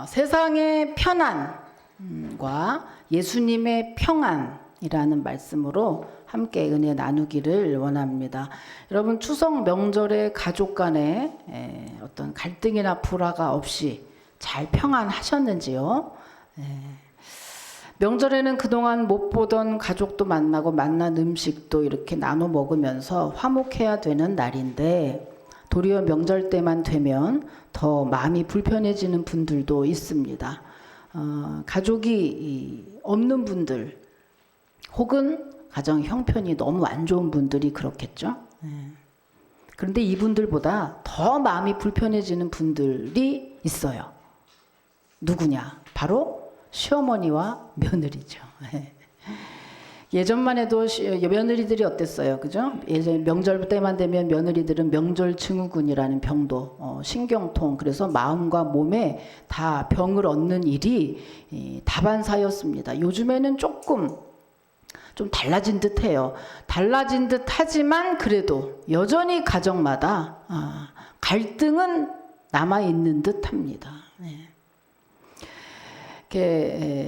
세상의 편안과 예수님의 평안이라는 말씀으로 함께 은혜 나누기를 원합니다. 여러분, 추석 명절에 가족 간에 어떤 갈등이나 불화가 없이 잘 평안하셨는지요? 명절에는 그동안 못 보던 가족도 만나고 만난 음식도 이렇게 나눠 먹으면서 화목해야 되는 날인데, 도리어 명절 때만 되면 더 마음이 불편해지는 분들도 있습니다. 가족이 없는 분들 혹은 가정 형편이 너무 안 좋은 분들이 그렇겠죠. 그런데 이분들보다 더 마음이 불편해지는 분들이 있어요. 누구냐? 바로 시어머니와 며느리죠. 예전만 해도 며느리들이 어땠어요? 그죠? 예전 명절 때만 되면 며느리들은 명절 증후군이라는 병도, 신경통, 그래서 마음과 몸에 다 병을 얻는 일이 다반사였습니다. 요즘에는 좀 달라진 듯 해요. 달라진 듯 하지만 그래도 여전히 가정마다 갈등은 남아있는 듯 합니다.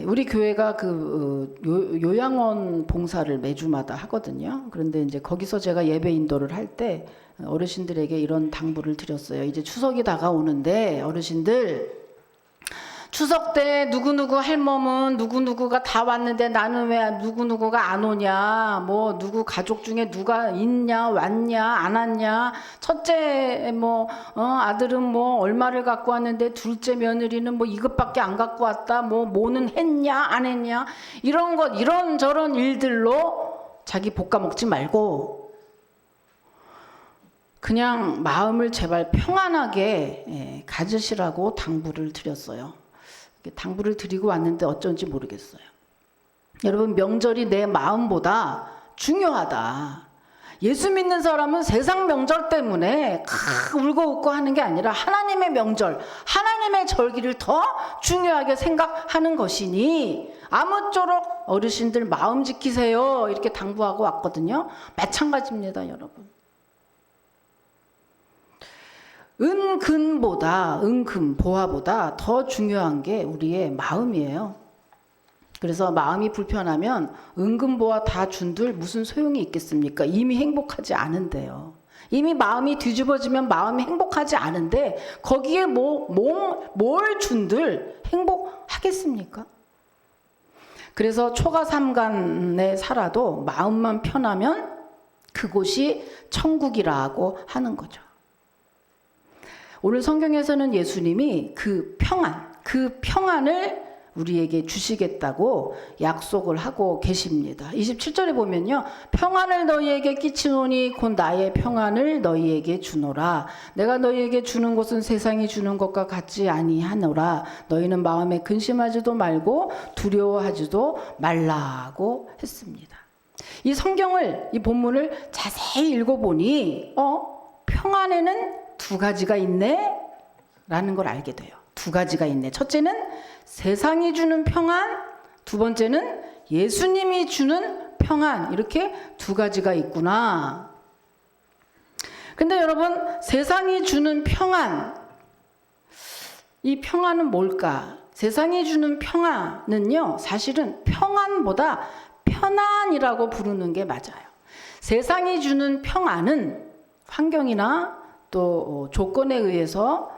우리 교회가 요양원 봉사를 매주마다 하거든요. 그런데 이제 거기서 제가 예배 인도를 할 때 어르신들에게 이런 당부를 드렸어요. 이제 추석이 다가오는데 어르신들, 추석 때 누구누구 할멈은 누구누구가 다 왔는데 나는 왜 누구누구가 안 오냐, 뭐 누구 가족 중에 누가 있냐, 왔냐, 안 왔냐, 첫째 아들은 뭐 얼마를 갖고 왔는데 둘째 며느리는 뭐 이것밖에 안 갖고 왔다, 뭐는 했냐 안 했냐, 이런 것 이런저런 일들로 자기 볶아 먹지 말고 그냥 마음을 제발 평안하게 가지시라고 당부를 드렸어요. 당부를 드리고 왔는데 어쩐지 모르겠어요. 여러분, 명절이 내 마음보다 중요하다. 예수 믿는 사람은 세상 명절 때문에 울고 웃고 하는 게 아니라 하나님의 명절, 하나님의 절기를 더 중요하게 생각하는 것이니 아무쪼록 어르신들 마음 지키세요, 이렇게 당부하고 왔거든요. 마찬가지입니다, 여러분. 보화보다 더 중요한 게 우리의 마음이에요. 그래서 마음이 불편하면 은근보화 다 준들 무슨 소용이 있겠습니까? 이미 행복하지 않은데요. 이미 마음이 뒤집어지면 마음이 행복하지 않은데 거기에 뭘 준들 행복하겠습니까? 그래서 초가 삼간에 살아도 마음만 편하면 그곳이 천국이라고 하는 거죠. 오늘 성경에서는 예수님이 그 평안을 우리에게 주시겠다고 약속을 하고 계십니다. 27절에 보면요, 평안을 너희에게 끼치노니 곧 나의 평안을 너희에게 주노라. 내가 너희에게 주는 것은 세상이 주는 것과 같지 아니하노라. 너희는 마음에 근심하지도 말고 두려워하지도 말라고 했습니다. 이 성경을, 이 본문을 자세히 읽어보니 평안에는 두 가지가 있네 라는 걸 알게 돼요. 두 가지가 있네. 첫째는 세상이 주는 평안, 두 번째는 예수님이 주는 평안, 이렇게 두 가지가 있구나. 근데 여러분, 세상이 주는 평안, 이 평안은 뭘까? 세상이 주는 평안은요, 사실은 평안보다 편안이라고 부르는 게 맞아요. 세상이 주는 평안은 환경이나 또 조건에 의해서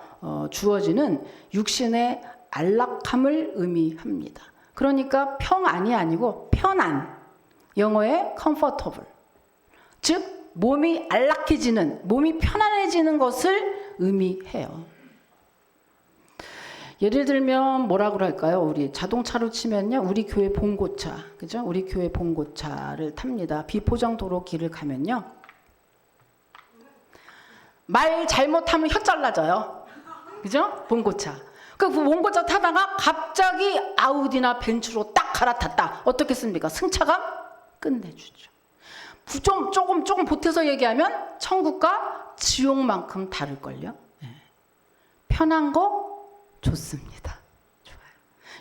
주어지는 육신의 안락함을 의미합니다. 그러니까 평안이 아니고 편안, 영어의 comfortable, 즉 몸이 안락해지는, 몸이 편안해지는 것을 의미해요. 예를 들면 뭐라고 할까요? 우리 자동차로 치면요, 우리 교회 봉고차, 그죠? 우리 교회 봉고차를 탑니다. 비포장도로 길을 가면요, 말 잘못하면 혀 잘라져요. 그죠? 봉고차. 그 봉고차 타다가 갑자기 아우디나 벤츠로 딱 갈아탔다. 어떻겠습니까? 승차감 끝내주죠. 조금 보태서 얘기하면 천국과 지옥만큼 다를걸요. 편한 거 좋습니다. 좋아요.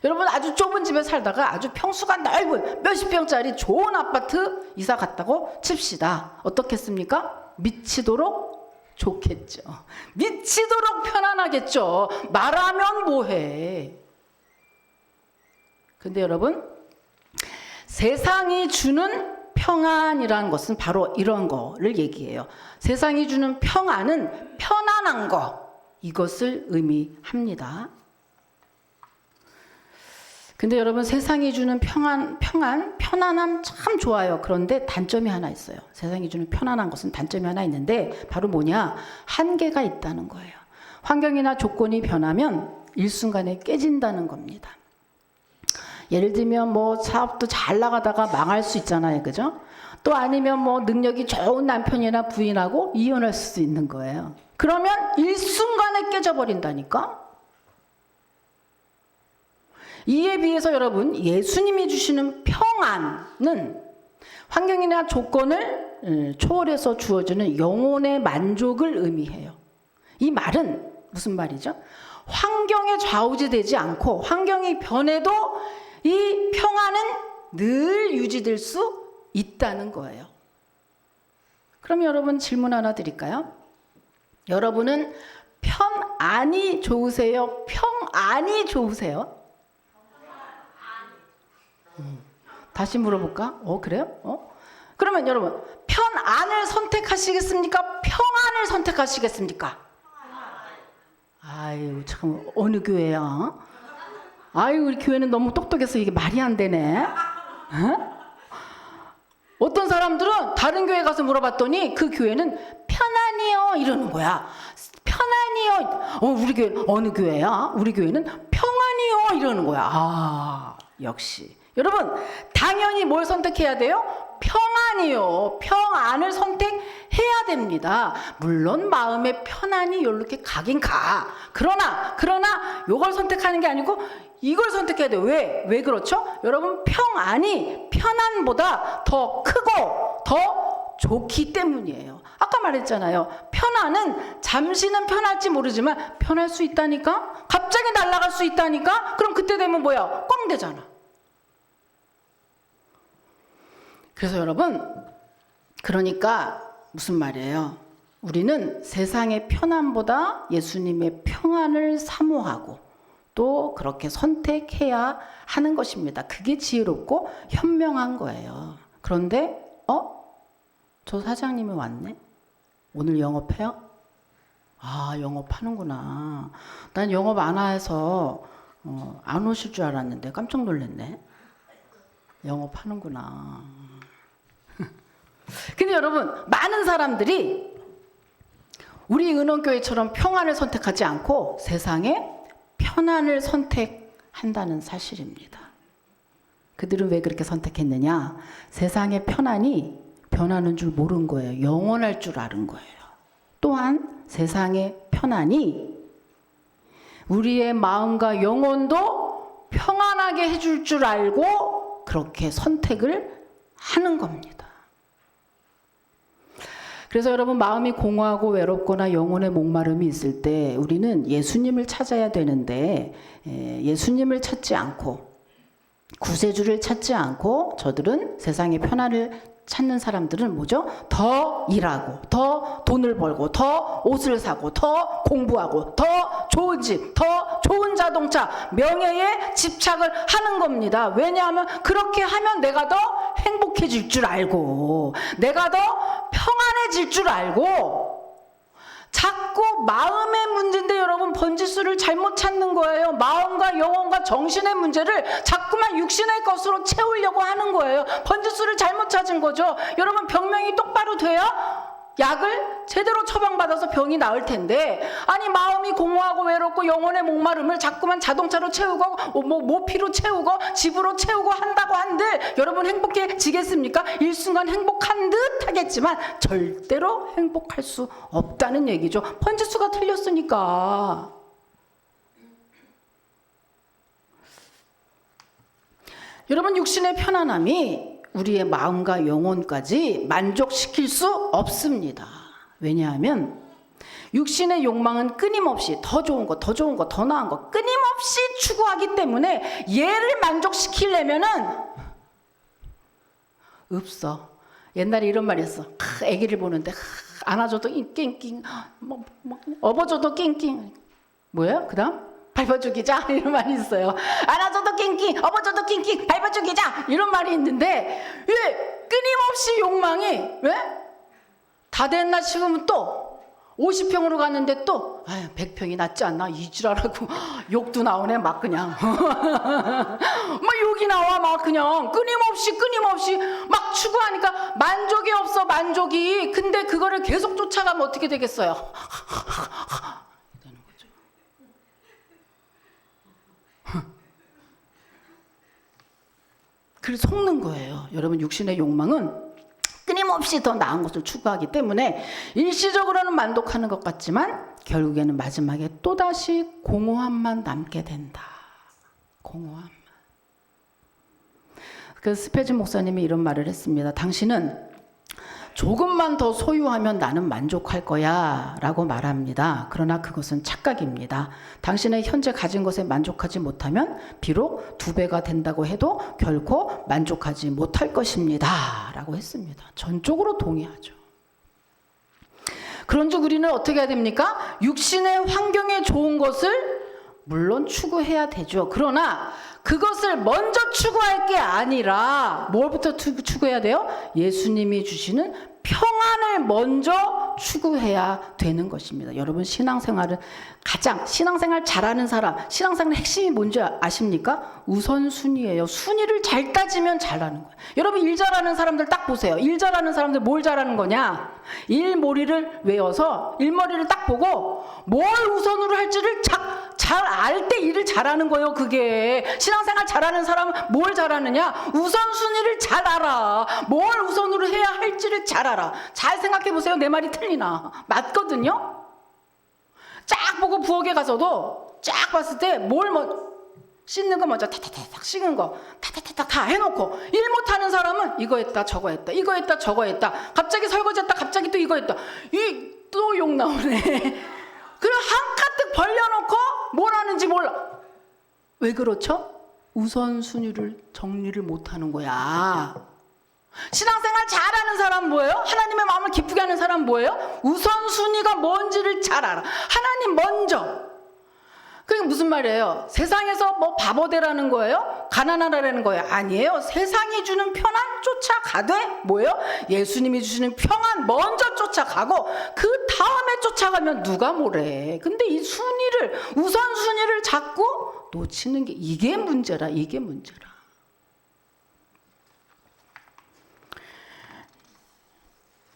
여러분, 아주 좁은 집에 살다가 아주 평수가 넓은 몇십 평짜리 좋은 아파트 이사 갔다고 칩시다. 어떻겠습니까? 미치도록 좋겠죠. 미치도록 편안하겠죠. 말하면 뭐해. 근데 여러분, 세상이 주는 평안이라는 것은 바로 이런 거를 얘기해요. 세상이 주는 평안은 편안한 거, 이것을 의미합니다. 근데 여러분, 세상이 주는 편안함 참 좋아요. 그런데 단점이 하나 있어요. 세상이 주는 편안한 것은 단점이 하나 있는데 바로 뭐냐? 한계가 있다는 거예요. 환경이나 조건이 변하면 일순간에 깨진다는 겁니다. 예를 들면 뭐 사업도 잘 나가다가 망할 수 있잖아요. 그죠? 또 아니면 뭐 능력이 좋은 남편이나 부인하고 이혼할 수도 있는 거예요. 그러면 일순간에 깨져버린다니까? 이에 비해서 여러분, 예수님이 주시는 평안은 환경이나 조건을 초월해서 주어지는 영혼의 만족을 의미해요. 이 말은 무슨 말이죠? 환경에 좌우지되지 않고 환경이 변해도 이 평안은 늘 유지될 수 있다는 거예요. 그럼 여러분, 질문 하나 드릴까요? 여러분은 편안이 좋으세요? 평안이 좋으세요? 다시 물어볼까? 그래요? 그러면 여러분, 편안을 선택하시겠습니까? 평안을 선택하시겠습니까? 아유, 참, 어느 교회야? 아유, 우리 교회는 너무 똑똑해서 이게 말이 안 되네. 어떤 사람들은 다른 교회 가서 물어봤더니 그 교회는 편안이요 이러는 거야. 편안이요. 우리 교회 어느 교회야? 우리 교회는 평안이요 이러는 거야. 아, 역시. 여러분, 당연히 뭘 선택해야 돼요? 평안이요. 평안을 선택해야 됩니다. 물론 마음의 편안이 이렇게 가긴 가. 그러나 이걸 선택하는 게 아니고 이걸 선택해야 돼요. 왜 그렇죠? 여러분, 평안이 편안보다 더 크고 더 좋기 때문이에요. 아까 말했잖아요. 편안은 잠시는 편할지 모르지만 편할 수 있다니까? 갑자기 날아갈 수 있다니까? 그럼 그때 되면 뭐야? 꽝 되잖아. 그래서 여러분, 그러니까 무슨 말이에요? 우리는 세상의 편안보다 예수님의 평안을 사모하고 또 그렇게 선택해야 하는 것입니다. 그게 지혜롭고 현명한 거예요. 그런데 저 사장님이 왔네? 오늘 영업해요? 아, 영업하는구나. 난 영업 안 해서 안 오실 줄 알았는데 깜짝 놀랐네. 영업하는구나. 근데 여러분, 많은 사람들이 우리 은원교회처럼 평안을 선택하지 않고 세상에 편안을 선택한다는 사실입니다. 그들은 왜 그렇게 선택했느냐? 세상의 편안이 변하는 줄 모른 거예요. 영원할 줄 아는 거예요. 또한 세상의 편안이 우리의 마음과 영혼도 평안하게 해줄 줄 알고 그렇게 선택을 하는 겁니다. 그래서 여러분, 마음이 공허하고 외롭거나 영혼의 목마름이 있을 때 우리는 예수님을 찾아야 되는데 예수님을 찾지 않고 구세주를 찾지 않고 저들은 세상의 편안을 찾는 사람들은 뭐죠? 더 일하고 더 돈을 벌고 더 옷을 사고 더 공부하고 더 좋은 집, 더 좋은 자동차, 명예에 집착을 하는 겁니다. 왜냐하면 그렇게 하면 내가 더 행복해질 줄 알고 내가 더 평안해질 줄 알고 자꾸 마음의 문제인데 여러분, 번지수를 잘못 찾는 거예요. 마음과 영혼과 정신의 문제를 자꾸만 육신의 것으로 채우려고 하는 거예요. 번지수를 잘못 찾은 거죠. 여러분, 병명이 똑바로 돼야 약을 제대로 처방받아서 병이 나을 텐데, 아니 마음이 공허하고 외롭고 영혼의 목마름을 자꾸만 자동차로 채우고 모피로 채우고 집으로 채우고 한다고 한들 여러분 행복해지겠습니까? 일순간 행복한 듯 하겠지만 절대로 행복할 수 없다는 얘기죠. 번지수가 틀렸으니까. 여러분, 육신의 편안함이 우리의 마음과 영혼까지 만족시킬 수 없습니다. 왜냐하면 육신의 욕망은 끊임없이 더 좋은 거, 더 좋은 거, 더 나은 거 끊임없이 추구하기 때문에 얘를 만족시키려면은 없어. 옛날에 이런 말이 있어. 아기를 보는데 안아줘도 낑낑, 업어줘도 낑낑. 뭐예요? 그 다음? 밟아주기자 이런 말이 있어요. 안아줘도 낑낑, 업어줘도 낑낑, 밟아주기자 이런 말이 있는데 왜 끊임없이 욕망이 왜? 다 됐나 싶으면 또 50평으로 갔는데 또 100평이 낫지 않나 이지랄하고 욕도 나오네 막 그냥 막 욕이 나와 막 그냥 끊임없이 막 추구하니까 만족이 없어 만족이. 근데 그거를 계속 쫓아가면 어떻게 되겠어요? 되는 거죠. 그래서 속는 거예요. 여러분 육신의 욕망은 끊임없이 더 나은 것을 추구하기 때문에 일시적으로는 만족하는 것 같지만 결국에는 마지막에 또다시 공허함만 남게 된다. 공허함만. 그 스페즈 목사님이 이런 말을 했습니다. 당신은 조금만 더 소유하면 나는 만족할 거야 라고 말합니다. 그러나 그것은 착각입니다. 당신의 현재 가진 것에 만족하지 못하면 비록 2배가 된다고 해도 결코 만족하지 못할 것입니다 라고 했습니다. 전적으로 동의하죠. 그런즉 우리는 어떻게 해야 됩니까? 육신의 환경에 좋은 것을 물론 추구해야 되죠. 그러나 그것을 먼저 추구할 게 아니라 뭘부터 추구해야 돼요? 예수님이 주시는 평안을 먼저 추구해야 되는 것입니다. 여러분 신앙생활은 신앙생활 잘하는 사람, 신앙생활의 핵심이 뭔지 아십니까? 우선순위예요. 순위를 잘 따지면 잘하는 거예요. 여러분 일 잘하는 사람들 딱 보세요. 일 잘하는 사람들 뭘 잘하는 거냐? 일머리를 외워서 일머리를 딱 보고 뭘 우선으로 할지를 잘 알 때 일을 잘하는 거예요. 그게 신앙생활 잘하는 사람은 뭘 잘하느냐? 우선순위를 잘 알아. 뭘 우선으로 해야 할지를 잘 알아. 잘 생각해 보세요. 내 말이 틀리나? 맞거든요. 쫙 보고 부엌에 가서도 쫙 봤을 때 씻는 거 먼저 타타타닥 씻는 거 타타타닥 다 해놓고 일 못하는 사람은 이거 했다 저거 했다 이거 했다 저거 했다 갑자기 설거지했다 갑자기 또 이거 했다 이 또 욕 나오네. 그럼 한가득 벌려놓고 뭘 하는지 몰라. 왜 그렇죠? 우선순위를 정리를 못하는 거야. 신앙생활 잘하는 사람 뭐예요? 하나님의 마음을 기쁘게 하는 사람 뭐예요? 우선순위가 뭔지를 잘 알아. 하나님 먼저. 그게 무슨 말이에요? 세상에서 뭐 바보 되라는 거예요? 가난하라는 거예요? 아니에요. 세상이 주는 편안 쫓아가되 뭐예요? 예수님이 주시는 평안 먼저 쫓아가고 그 다음에 쫓아가면 누가 뭐래. 근데 이 우선순위를 자꾸 놓치는 게 이게 문제라.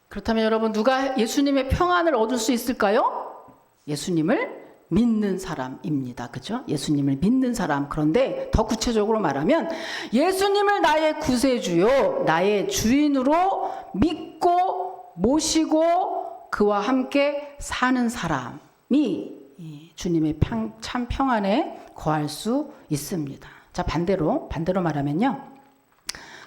그렇다면 여러분 누가 예수님의 평안을 얻을 수 있을까요? 예수님을 믿는 사람입니다. 그죠? 예수님을 믿는 사람. 그런데 더 구체적으로 말하면 예수님을 나의 구세주요, 나의 주인으로 믿고 모시고 그와 함께 사는 사람이 주님의 참 평안에 거할 수 있습니다. 자, 반대로 말하면요.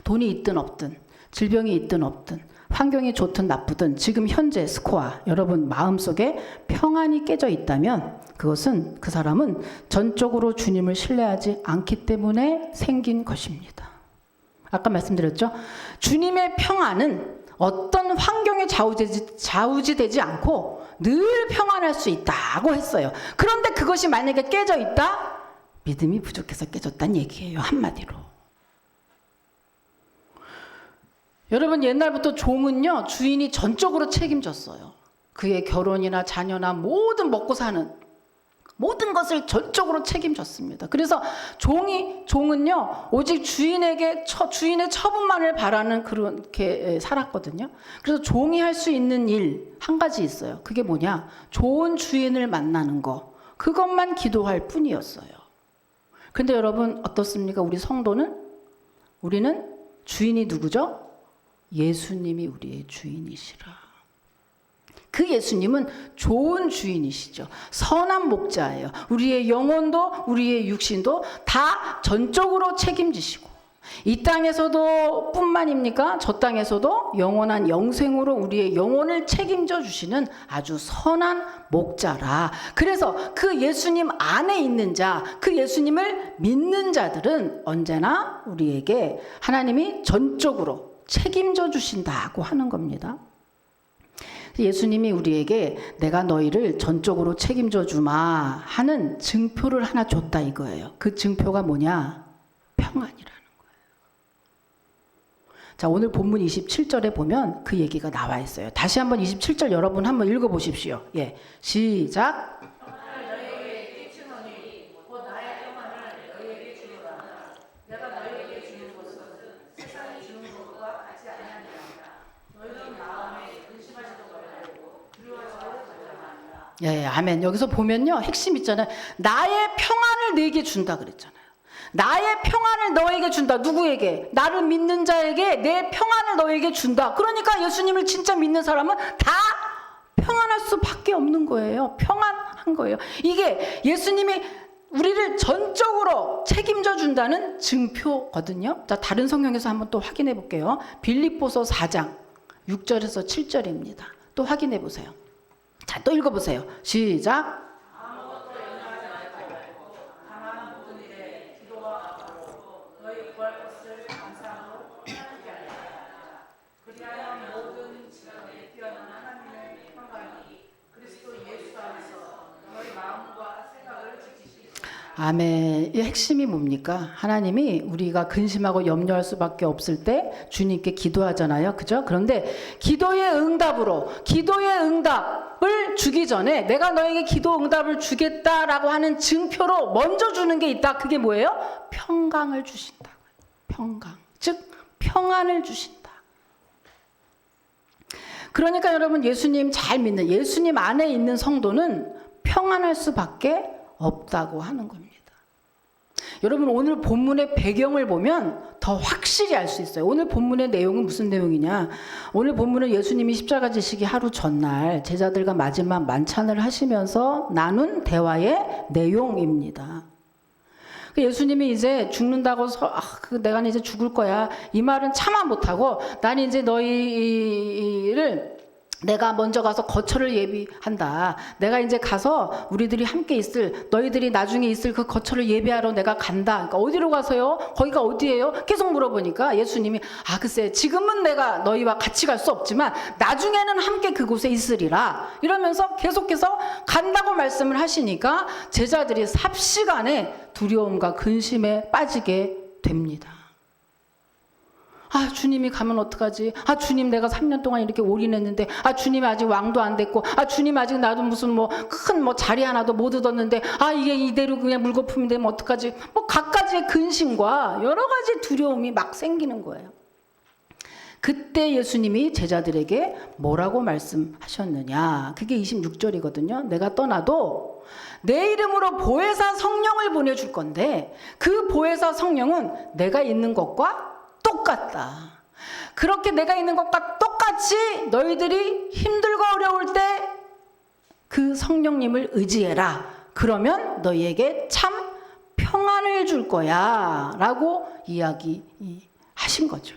돈이 있든 없든, 질병이 있든 없든, 환경이 좋든 나쁘든 지금 현재 스코어 여러분 마음속에 평안이 깨져 있다면 그것은 그 사람은 전적으로 주님을 신뢰하지 않기 때문에 생긴 것입니다. 아까 말씀드렸죠. 주님의 평안은 어떤 환경에 좌우지되지 않고 늘 평안할 수 있다고 했어요. 그런데 그것이 만약에 깨져 있다? 믿음이 부족해서 깨졌다는 얘기예요. 한마디로. 여러분 옛날부터 종은요 주인이 전적으로 책임졌어요. 그의 결혼이나 자녀나 모든 먹고 사는 모든 것을 전적으로 책임졌습니다. 그래서 종은요 오직 주인의 처분만을 바라는 그렇게 살았거든요. 그래서 종이 할 수 있는 일 한 가지 있어요. 그게 뭐냐? 좋은 주인을 만나는 거. 그것만 기도할 뿐이었어요. 근데 여러분 어떻습니까? 우리 성도는 우리는 주인이 누구죠? 예수님이 우리의 주인이시라. 그 예수님은 좋은 주인이시죠. 선한 목자예요. 우리의 영혼도 우리의 육신도 다 전적으로 책임지시고 이 땅에서도 뿐만입니까? 저 땅에서도 영원한 영생으로 우리의 영혼을 책임져 주시는 아주 선한 목자라. 그래서 그 예수님 안에 있는 자, 그 예수님을 믿는 자들은 언제나 우리에게 하나님이 전적으로 책임져 주신다고 하는 겁니다. 예수님이 우리에게 내가 너희를 전적으로 책임져 주마 하는 증표를 하나 줬다 이거예요. 그 증표가 뭐냐? 평안이라는 거예요. 자, 오늘 본문 27절에 보면 그 얘기가 나와 있어요. 다시 한번 27절 여러분 한번 읽어보십시오. 예, 시작. 예, 아멘. 여기서 보면요, 핵심 있잖아요. 나의 평안을 너에게 준다 그랬잖아요. 나의 평안을 너에게 준다. 누구에게? 나를 믿는 자에게 내 평안을 너에게 준다. 그러니까 예수님을 진짜 믿는 사람은 다 평안할 수밖에 없는 거예요. 평안한 거예요. 이게 예수님이 우리를 전적으로 책임져 준다는 증표거든요. 자, 다른 성경에서 한번 또 확인해 볼게요. 빌립보서 4장 6절에서 7절입니다. 또 확인해 보세요. 자, 또 읽어보세요. 시작. 아멘. 이 핵심이 뭡니까? 하나님이 우리가 근심하고 염려할 수밖에 없을 때 주님께 기도하잖아요. 그죠? 그런데 기도의 응답을 주기 전에 내가 너에게 기도 응답을 주겠다라고 하는 증표로 먼저 주는 게 있다. 그게 뭐예요? 평강을 주신다. 평강. 즉 평안을 주신다. 그러니까 여러분 예수님 잘 믿는 예수님 안에 있는 성도는 평안할 수밖에 없다고 하는 겁니다. 여러분 오늘 본문의 배경을 보면 더 확실히 알 수 있어요. 오늘 본문의 내용은 무슨 내용이냐? 오늘 본문은 예수님이 십자가 지시기 하루 전날 제자들과 마지막 만찬을 하시면서 나눈 대화의 내용입니다. 예수님이 이제 죽는다고 내가 이제 죽을 거야 이 말은 차마 못하고 난 이제 너희를 내가 먼저 가서 거처를 예비한다. 내가 이제 가서 우리들이 함께 있을 너희들이 나중에 있을 그 거처를 예비하러 내가 간다. 그러니까 어디로 가서요? 거기가 어디예요? 계속 물어보니까 예수님이 글쎄 지금은 내가 너희와 같이 갈 수 없지만 나중에는 함께 그곳에 있으리라. 이러면서 계속해서 간다고 말씀을 하시니까 제자들이 삽시간에 두려움과 근심에 빠지게 됩니다. 주님이 가면 어떡하지? 주님 내가 3년 동안 이렇게 올인했는데 주님 아직 왕도 안 됐고 주님 아직 나도 무슨 큰 자리 하나도 못 얻었는데 이게 이대로 그냥 물거품이 되면 어떡하지? 갖가지의 근심과 여러 가지 두려움이 막 생기는 거예요. 그때 예수님이 제자들에게 뭐라고 말씀하셨느냐? 그게 26절이거든요. 내가 떠나도 내 이름으로 보혜사 성령을 보내줄 건데 그 보혜사 성령은 내가 있는 것과 똑같다. 그렇게 내가 있는 것과 똑같이 너희들이 힘들고 어려울 때 그 성령님을 의지해라. 그러면 너희에게 참 평안을 줄 거야 라고 이야기하신 거죠.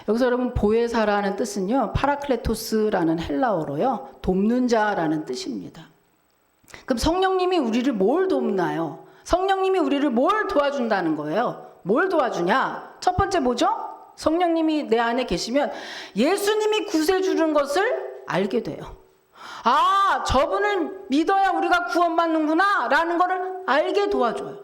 여기서 여러분 보혜사라는 뜻은요 파라클레토스라는 헬라어로요 돕는 자라는 뜻입니다. 그럼 성령님이 우리를 뭘 돕나요? 성령님이 우리를 뭘 도와준다는 거예요? 뭘 도와주냐? 첫 번째 뭐죠? 성령님이 내 안에 계시면 예수님이 구세 주는 것을 알게 돼요. 저분을 믿어야 우리가 구원받는구나 라는 것을 알게 도와줘요.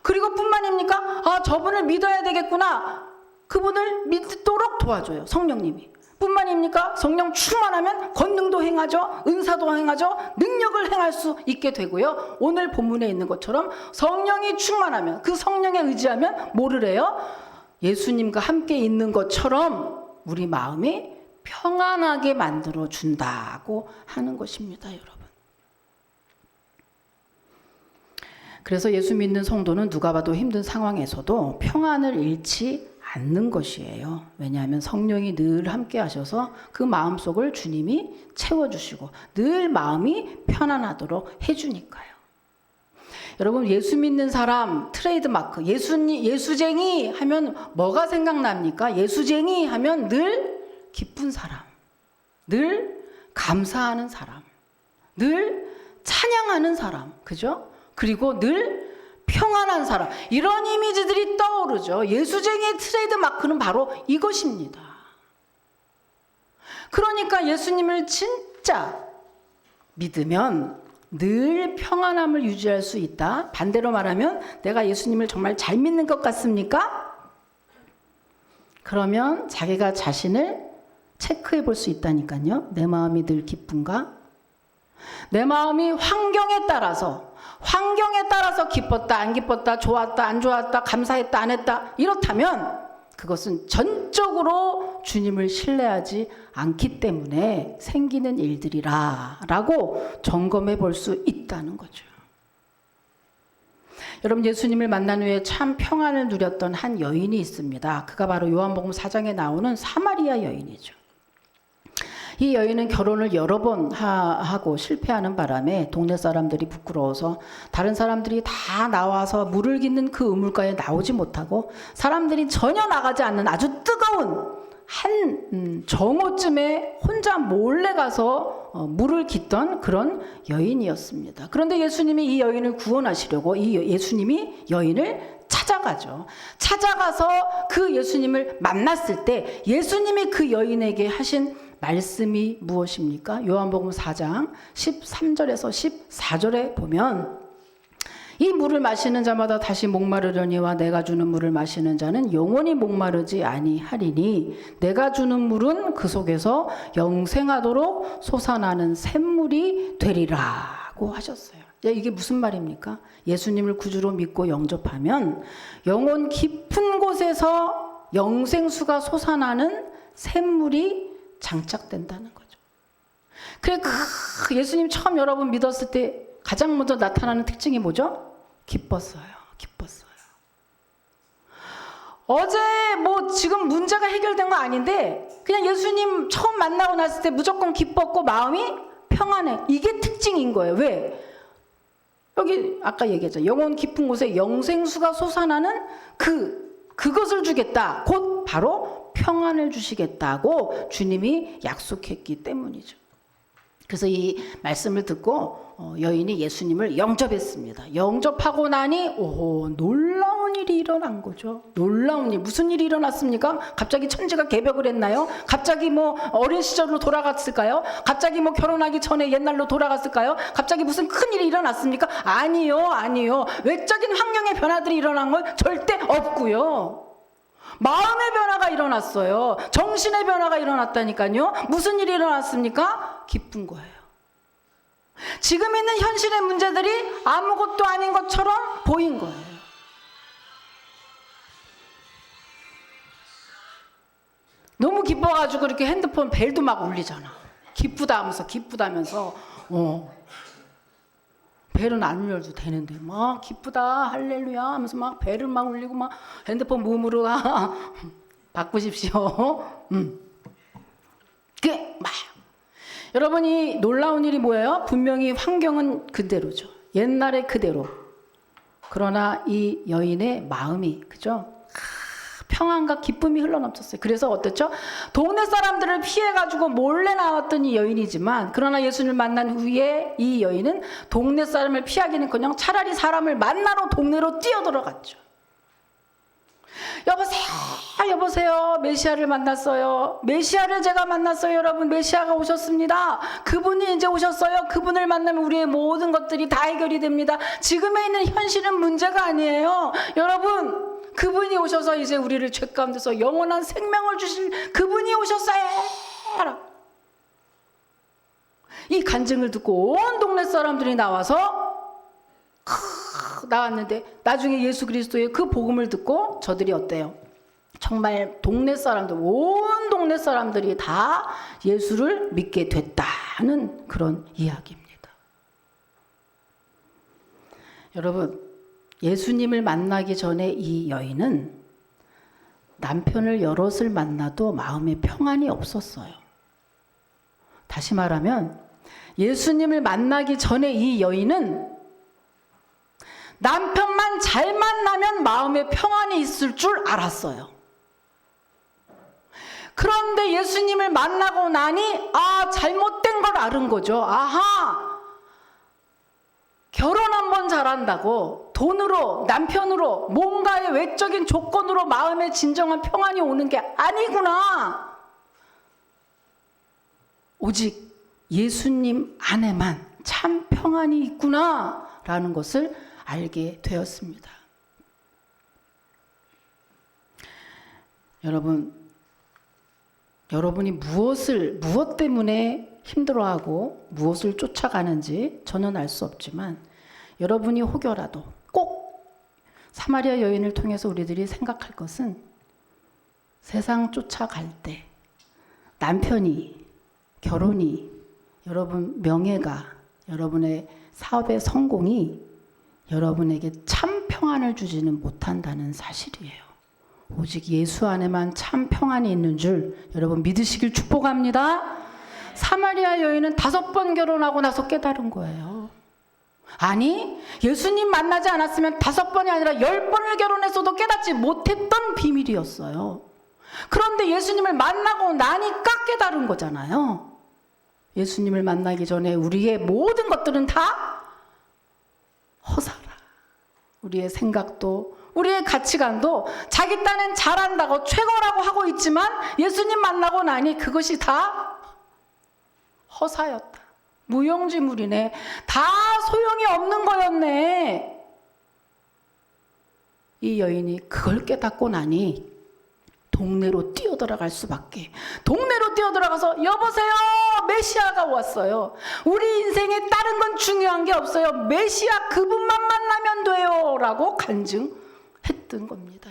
그리고 뿐만입니까? 저분을 믿어야 되겠구나. 그분을 믿도록 도와줘요. 성령님이. 뿐만입니까? 성령 충만하면 권능도 행하죠. 은사도 행하죠. 능력을 행할 수 있게 되고요. 오늘 본문에 있는 것처럼 성령이 충만하면 그 성령에 의지하면 뭐를 해요? 예수님과 함께 있는 것처럼 우리 마음이 평안하게 만들어 준다고 하는 것입니다, 여러분. 그래서 예수 믿는 성도는 누가 봐도 힘든 상황에서도 평안을 잃지 않는 것이에요. 왜냐하면 성령이 늘 함께 하셔서 그 마음속을 주님이 채워주시고 늘 마음이 편안하도록 해주니까요. 여러분 예수 믿는 사람 트레이드마크 예수쟁이 하면 뭐가 생각납니까? 예수쟁이 하면 늘 기쁜 사람, 늘 감사하는 사람, 늘 찬양하는 사람, 그죠? 그리고 늘 평안한 사람, 이런 이미지들이 떠오르죠. 예수쟁이의 트레이드 마크는 바로 이것입니다. 그러니까 예수님을 진짜 믿으면 늘 평안함을 유지할 수 있다. 반대로 말하면 내가 예수님을 정말 잘 믿는 것 같습니까? 그러면 자기가 자신을 체크해 볼 수 있다니까요. 내 마음이 늘 기쁜가? 내 마음이 환경에 따라서 기뻤다, 안 기뻤다, 좋았다, 안 좋았다, 감사했다, 안 했다, 이렇다면 그것은 전적으로 주님을 신뢰하지 않기 때문에 생기는 일들이라 라고 점검해 볼 수 있다는 거죠. 여러분, 예수님을 만난 후에 참 평안을 누렸던 한 여인이 있습니다. 그가 바로 요한복음 4장에 나오는 사마리아 여인이죠. 이 여인은 결혼을 여러 번 하고 실패하는 바람에 동네 사람들이 부끄러워서 다른 사람들이 다 나와서 물을 깃는 그 우물가에 나오지 못하고 사람들이 전혀 나가지 않는 아주 뜨거운 한 정오쯤에 혼자 몰래 가서 물을 깃던 그런 여인이었습니다. 그런데 예수님이 이 여인을 구원하시려고 예수님이 여인을 찾아가죠. 찾아가서 그 예수님을 만났을 때 예수님이 그 여인에게 하신 말씀이 무엇입니까? 요한복음 4장 13절에서 14절에 보면 이 물을 마시는 자마다 다시 목마르려니와 내가 주는 물을 마시는 자는 영원히 목마르지 아니하리니 내가 주는 물은 그 속에서 영생하도록 솟아나는 샘물이 되리라고 하셨어요. 이게 무슨 말입니까? 예수님을 구주로 믿고 영접하면 영혼 깊은 곳에서 영생수가 솟아나는 샘물이 장착된다는 거죠. 그래, 예수님 처음 여러분 믿었을 때 가장 먼저 나타나는 특징이 뭐죠? 기뻤어요. 어제 지금 문제가 해결된 거 아닌데 그냥 예수님 처음 만나고 났을 때 무조건 기뻤고 마음이 평안해. 이게 특징인 거예요. 왜? 여기 아까 얘기했죠. 영혼 깊은 곳에 영생수가 솟아나는 그것을 주겠다. 곧 바로 평안을 주시겠다고 주님이 약속했기 때문이죠. 그래서 이 말씀을 듣고 여인이 예수님을 영접했습니다. 영접하고 나니 놀라운 일이 일어난 거죠. 놀라운 일. 무슨 일이 일어났습니까? 갑자기 천지가 개벽을 했나요? 갑자기 어린 시절로 돌아갔을까요? 갑자기 결혼하기 전에 옛날로 돌아갔을까요? 갑자기 무슨 큰일이 일어났습니까? 아니요. 외적인 환경의 변화들이 일어난 건 절대 없고요. 마음의 변화가 일어났어요. 정신의 변화가 일어났다니까요. 무슨 일이 일어났습니까? 기쁜 거예요. 지금 있는 현실의 문제들이 아무것도 아닌 것처럼 보인 거예요. 너무 기뻐가지고 이렇게 핸드폰 벨도 막 울리잖아. 기쁘다면서 벨은 안 울려도 되는데 막 기쁘다 할렐루야 하면서 막 벨을 막 울리고 막 핸드폰 무음으로 바꾸십시오. 여러분이 놀라운 일이 뭐예요? 분명히 환경은 그대로죠. 옛날에 그대로. 그러나 이 여인의 마음이 그죠? 평안과 기쁨이 흘러넘쳤어요. 그래서 어떻죠? 동네 사람들을 피해가지고 몰래 나왔던 이 여인이지만 그러나 예수님을 만난 후에 이 여인은 동네 사람을 피하기는커녕 차라리 사람을 만나러 동네로 뛰어들어갔죠. 여보세요. 메시아를 만났어요. 메시아를 제가 만났어요. 여러분, 메시아가 오셨습니다. 그분이 이제 오셨어요. 그분을 만나면 우리의 모든 것들이 다 해결이 됩니다. 지금에 있는 현실은 문제가 아니에요. 여러분, 그분이 오셔서 이제 우리를 죄 가운데서 영원한 생명을 주실 그분이 오셨어요. 이 간증을 듣고 온 동네 사람들이 나왔는데 나중에 예수 그리스도의 그 복음을 듣고 저들이 어때요? 정말 온 동네 사람들이 다 예수를 믿게 됐다는 그런 이야기입니다. 여러분, 예수님을 만나기 전에 이 여인은 남편을 여럿을 만나도 마음에 평안이 없었어요. 다시 말하면 예수님을 만나기 전에 이 여인은 남편만 잘 만나면 마음에 평안이 있을 줄 알았어요. 그런데 예수님을 만나고 나니 잘못된 걸 알은 거죠. 결혼 한번 잘한다고 돈으로, 남편으로, 뭔가의 외적인 조건으로 마음의 진정한 평안이 오는 게 아니구나. 오직 예수님 안에만 참 평안이 있구나라는 것을 알게 되었습니다. 여러분이 무엇 때문에 힘들어하고 무엇을 쫓아가는지 저는 알 수 없지만 여러분이 혹여라도 꼭 사마리아 여인을 통해서 우리들이 생각할 것은 세상 쫓아갈 때 남편이, 결혼이, 여러분 명예가, 여러분의 사업의 성공이 여러분에게 참 평안을 주지는 못한다는 사실이에요. 오직 예수 안에만 참 평안이 있는 줄 여러분 믿으시길 축복합니다. 사마리아 여인은 5번 결혼하고 나서 깨달은 거예요. 아니, 예수님 만나지 않았으면 5번이 아니라 10번을 결혼했어도 깨닫지 못했던 비밀이었어요. 그런데 예수님을 만나고 나니까 깨달은 거잖아요. 예수님을 만나기 전에 우리의 모든 것들은 다 허사라. 우리의 생각도 우리의 가치관도 자기 딴엔 잘한다고 최고라고 하고 있지만 예수님 만나고 나니 그것이 다 허사였다. 무용지물이네. 다 소용이 없는 거였네. 이 여인이 그걸 깨닫고 나니 동네로 뛰어들어갈 수밖에. 동네로 뛰어들어가서 여보세요, 메시아가 왔어요. 우리 인생에 다른 건 중요한 게 없어요. 메시아 그분만 만나면 돼요 라고 간증했던 겁니다.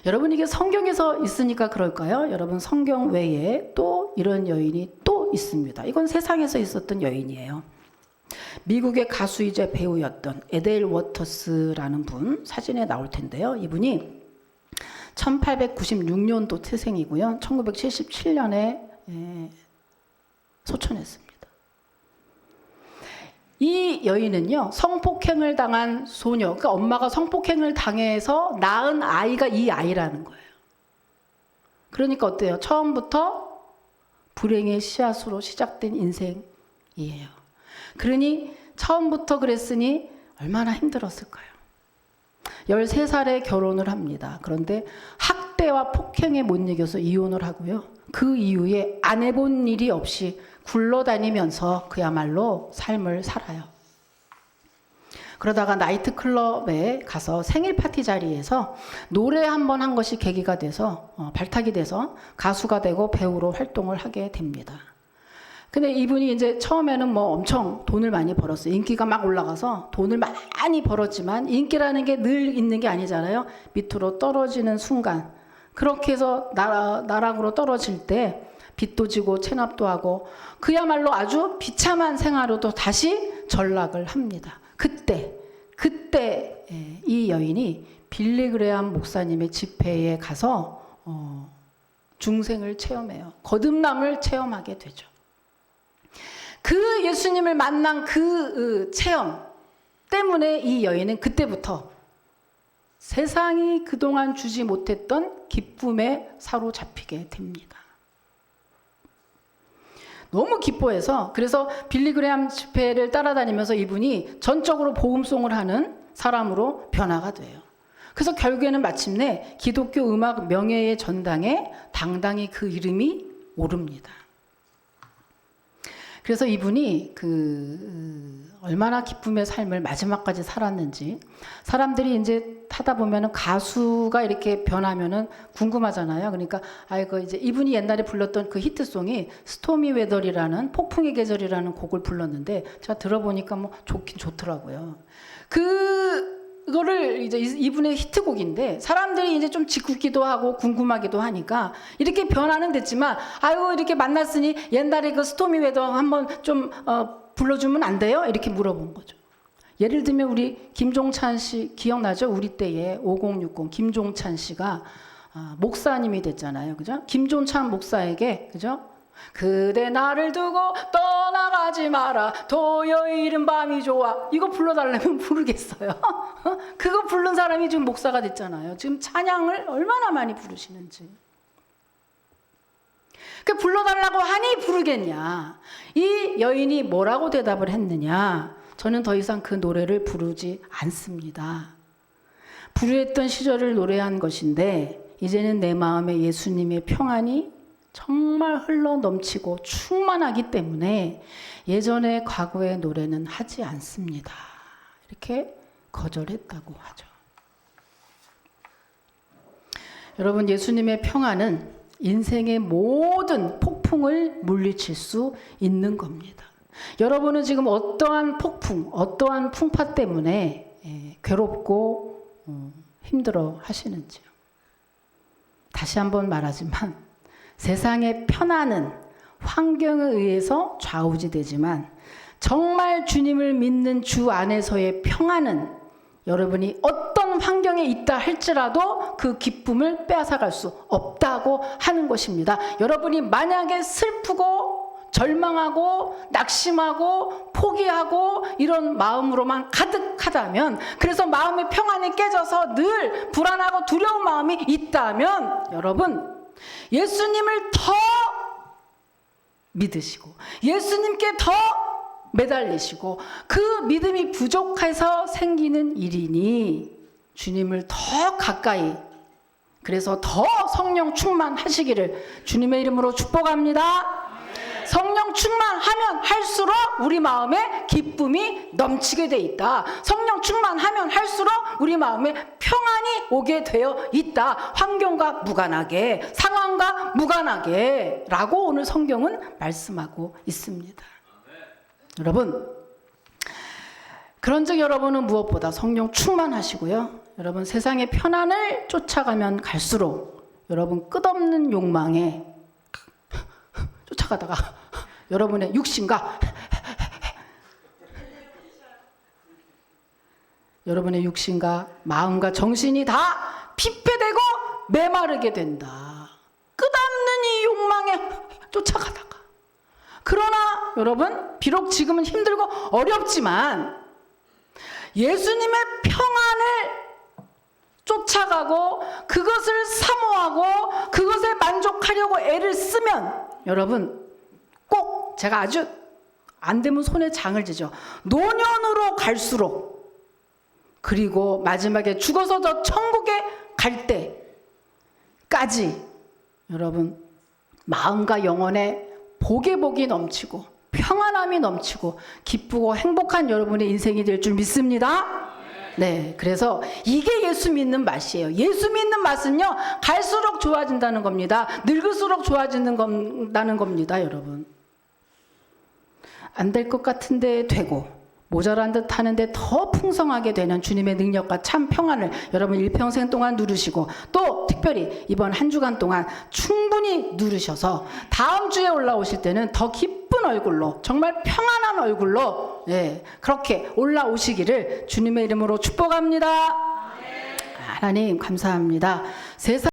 여러분 이게 성경에서 있으니까 그럴까요? 여러분 성경 외에 또 이런 여인이 또 있습니다. 이건 세상에서 있었던 여인이에요. 미국의 가수이자 배우였던 에델 워터스라는 분, 사진에 나올 텐데요. 이분이 1896년도 태생이고요. 1977년에 소천했습니다. 이 여인은요, 성폭행을 당한 소녀, 그러니까 엄마가 성폭행을 당해서 낳은 아이가 이 아이라는 거예요. 그러니까 어때요? 처음부터 불행의 씨앗으로 시작된 인생이에요. 그러니 처음부터 그랬으니 얼마나 힘들었을까요? 13살에 결혼을 합니다. 그런데 학대와 폭행에 못 이겨서 이혼을 하고요. 그 이후에 안 해본 일이 없이 굴러다니면서 그야말로 삶을 살아요. 그러다가 나이트클럽에 가서 생일 파티 자리에서 노래 한번 한 것이 계기가 돼서 발탁이 돼서 가수가 되고 배우로 활동을 하게 됩니다. 근데 이분이 이제 처음에는 뭐 엄청 돈을 많이 벌었어요. 인기가 막 올라가서 돈을 많이 벌었지만 인기라는 게 늘 있는 게 아니잖아요. 밑으로 떨어지는 순간 그렇게 해서 나락으로 떨어질 때 빚도 지고 체납도 하고 그야말로 아주 비참한 생활로도 다시 전락을 합니다. 그때 이 여인이 빌리 그레암 목사님의 집회에 가서 중생을 체험해요. 거듭남을 체험하게 되죠. 그 예수님을 만난 그 체험 때문에 이 여인은 그때부터 세상이 그동안 주지 못했던 기쁨에 사로잡히게 됩니다. 너무 기뻐해서 그래서 빌리 그레암 집회를 따라다니면서 이분이 전적으로 복음송을 하는 사람으로 변화가 돼요. 그래서 결국에는 마침내 기독교 음악 명예의 전당에 당당히 그 이름이 오릅니다. 그래서 이분이 얼마나 기쁨의 삶을 마지막까지 살았는지 사람들이 이제 하다 보면은 가수가 이렇게 변하면은 궁금하잖아요. 그러니까 이제 이분이 옛날에 불렀던 그 히트송이 스토미 웨더리라는 폭풍의 계절이라는 곡을 불렀는데 제가 들어보니까 뭐 좋긴 좋더라고요. 그거를 이제 이분의 히트곡인데 사람들이 이제 좀 짓궂기도 하고 궁금하기도 하니까 이렇게 변화는 됐지만 이렇게 만났으니 옛날에 그 스토미 웨더 한번 좀 불러주면 안 돼요? 이렇게 물어본 거죠. 예를 들면 우리 김종찬 씨 기억나죠? 우리 때에 5060 김종찬 씨가 목사님이 됐잖아요. 그죠? 김종찬 목사에게 그죠? 그대 나를 두고 떠나가지 마라 토요일은 밤이 좋아 이거 불러달라면 부르겠어요. 그거 부른 사람이 지금 목사가 됐잖아요. 지금 찬양을 얼마나 많이 부르시는지. 그 불러달라고 하니 부르겠냐. 이 여인이 뭐라고 대답을 했느냐. 저는 더 이상 그 노래를 부르지 않습니다. 불우했던 시절을 노래한 것인데 이제는 내 마음에 예수님의 평안이 정말 흘러 넘치고 충만하기 때문에 예전의 과거의 노래는 하지 않습니다. 이렇게 거절했다고 하죠. 여러분, 예수님의 평안은 인생의 모든 폭풍을 물리칠 수 있는 겁니다. 여러분은 지금 어떠한 폭풍, 어떠한 풍파 때문에 괴롭고 힘들어 하시는지요? 다시 한번 말하지만 세상의 편안은 환경에 의해서 좌우지되지만 정말 주님을 믿는 주 안에서의 평안은 여러분이 어떤 환경에 있다 할지라도 그 기쁨을 빼앗아갈 수 없다고 하는 것입니다. 여러분이 만약에 슬프고 절망하고 낙심하고 포기하고 이런 마음으로만 가득하다면, 그래서 마음의 평안이 깨져서 늘 불안하고 두려운 마음이 있다면, 여러분 예수님을 더 믿으시고 예수님께 더 매달리시고 그 믿음이 부족해서 생기는 일이니 주님을 더 가까이, 그래서 더 성령 충만하시기를 주님의 이름으로 축복합니다. 성령 충만하면 할수록 우리 마음에 기쁨이 넘치게 돼 있다. 성령 충만하면 할수록 우리 마음에 평안이 오게 되어 있다. 환경과 무관하게, 상황과 무관하게 라고 오늘 성경은 말씀하고 있습니다. 여러분, 그런즉 여러분은 무엇보다 성령 충만하시고요, 여러분 세상의 편안을 쫓아가면 갈수록 여러분 끝없는 욕망에 쫓아가다가 여러분의 육신과 여러분의 육신과 마음과 정신이 다 피폐되고 메마르게 된다. 끝없는 이 욕망에 쫓아가다가. 그러나 여러분, 비록 지금은 힘들고 어렵지만 예수님의 평안을 쫓아가고 그것을 사모하고 그것에 만족하려고 애를 쓰면 여러분 꼭, 제가 아주 안 되면 손에 장을 지죠, 노년으로 갈수록, 그리고 마지막에 죽어서 저 천국에 갈 때까지 여러분 마음과 영혼에 복이 넘치고 평안함이 넘치고 기쁘고 행복한 여러분의 인생이 될 줄 믿습니다. 네, 그래서 이게 예수 믿는 맛이에요. 예수 믿는 맛은요, 갈수록 좋아진다는 겁니다. 늙을수록 좋아진다는 겁니다, 여러분. 안 될 것 같은데 되고, 모자란 듯 하는데 더 풍성하게 되는 주님의 능력과 참 평안을 여러분 일평생 동안 누르시고, 또 특별히 이번 한 주간 동안 충분히 누르셔서 다음 주에 올라오실 때는 더 기쁜 얼굴로, 정말 평안한 얼굴로, 그렇게 올라오시기를 주님의 이름으로 축복합니다. 하나님 감사합니다. 세상